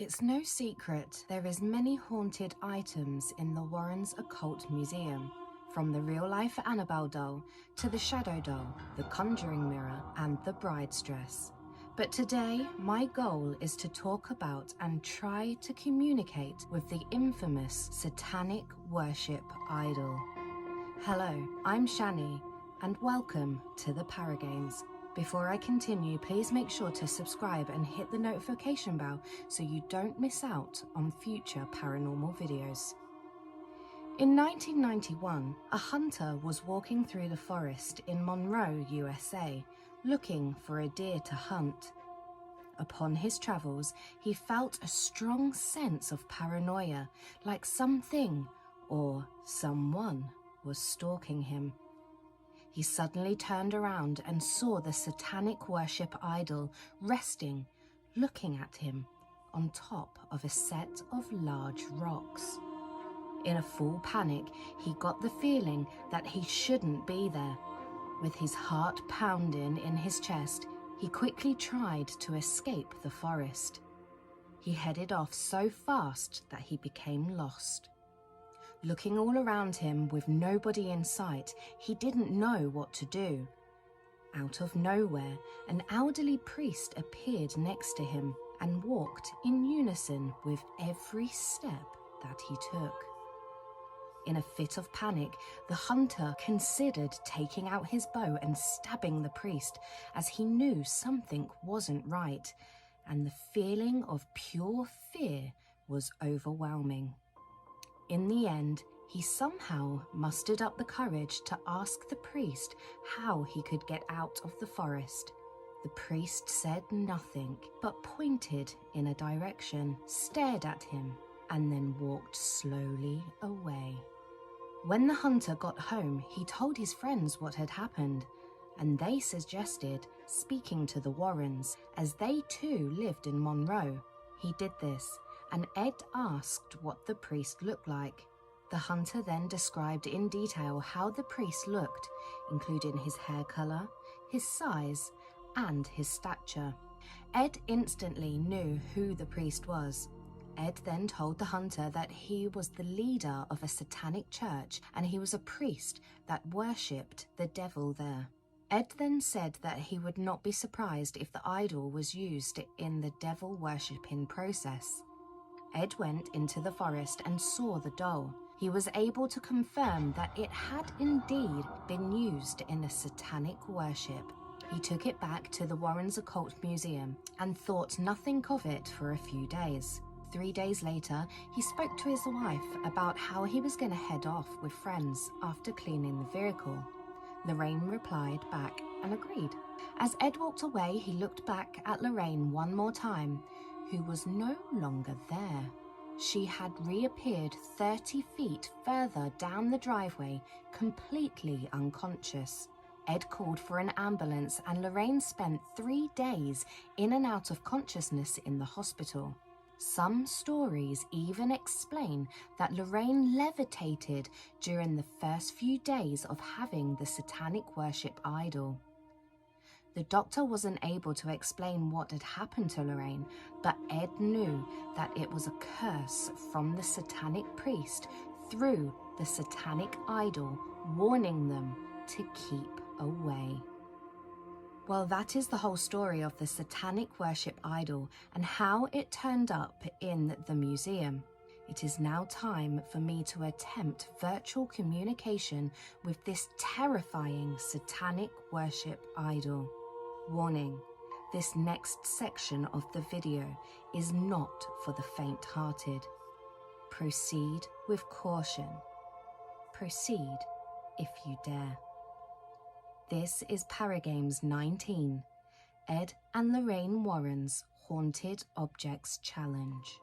It's no secret there is many haunted items in the Warrens Occult Museum, from the real-life Annabelle doll to the shadow doll, the conjuring mirror and the bride's dress. But today, my goal is to talk about and try to communicate with the infamous Satanic Worship Idol. Hello, I'm Shani, and welcome to the Paragames. Before I continue, please make sure to subscribe and hit the notification bell so you don't miss out on future paranormal videos. In 1991, a hunter was walking through the forest in Monroe, USA, looking for a deer to hunt. Upon his travels, he felt a strong sense of paranoia, like something or someone was stalking him. He suddenly turned around and saw the Satanic Worship Idol resting, looking at him, on top of a set of large rocks. In a full panic, he got the feeling that he shouldn't be there. With his heart pounding in his chest, he quickly tried to escape the forest. He headed off so fast that he became lost. Looking all around him with nobody in sight, he didn't know what to do. Out of nowhere, an elderly priest appeared next to him and walked in unison with every step that he took. In a fit of panic, the hunter considered taking out his bow and stabbing the priest, as he knew something wasn't right, and the feeling of pure fear was overwhelming. In the end, he somehow mustered up the courage to ask the priest how he could get out of the forest. The priest said nothing, but pointed in a direction, stared at him, and then walked slowly away. When the hunter got home, he told his friends what had happened, and they suggested speaking to the Warrens, as they too lived in Monroe. He did this, and Ed asked what the priest looked like. The hunter then described in detail how the priest looked, including his hair color, his size, and his stature. Ed instantly knew who the priest was. Ed then told the hunter that he was the leader of a satanic church and he was a priest that worshipped the devil there. Ed then said that he would not be surprised if the idol was used in the devil worshipping process. Ed went into the forest and saw the doll. He was able to confirm that it had indeed been used in a satanic worship. He took it back to the Warrens Occult Museum and thought nothing of it for a few days. 3 days later, he spoke to his wife about how he was going to head off with friends after cleaning the vehicle. Lorraine replied back and agreed. As Ed walked away, he looked back at Lorraine one more time, who was no longer there. She had reappeared 30 feet further down the driveway, completely unconscious. Ed called for an ambulance and Lorraine spent 3 days in and out of consciousness in the hospital. Some stories even explain that Lorraine levitated during the first few days of having the Satanic Worship Idol. The doctor wasn't able to explain what had happened to Lorraine, but Ed knew that it was a curse from the satanic priest through the satanic idol, warning them to keep away. Well, that is the whole story of the Satanic Worship Idol and how it turned up in the museum. It is now time for me to attempt virtual communication with this terrifying Satanic Worship Idol. Warning, this next section of the video is not for the faint-hearted. Proceed with caution. Proceed if you dare. This is Paragames 19, Ed and Lorraine Warren's Haunted Objects Challenge.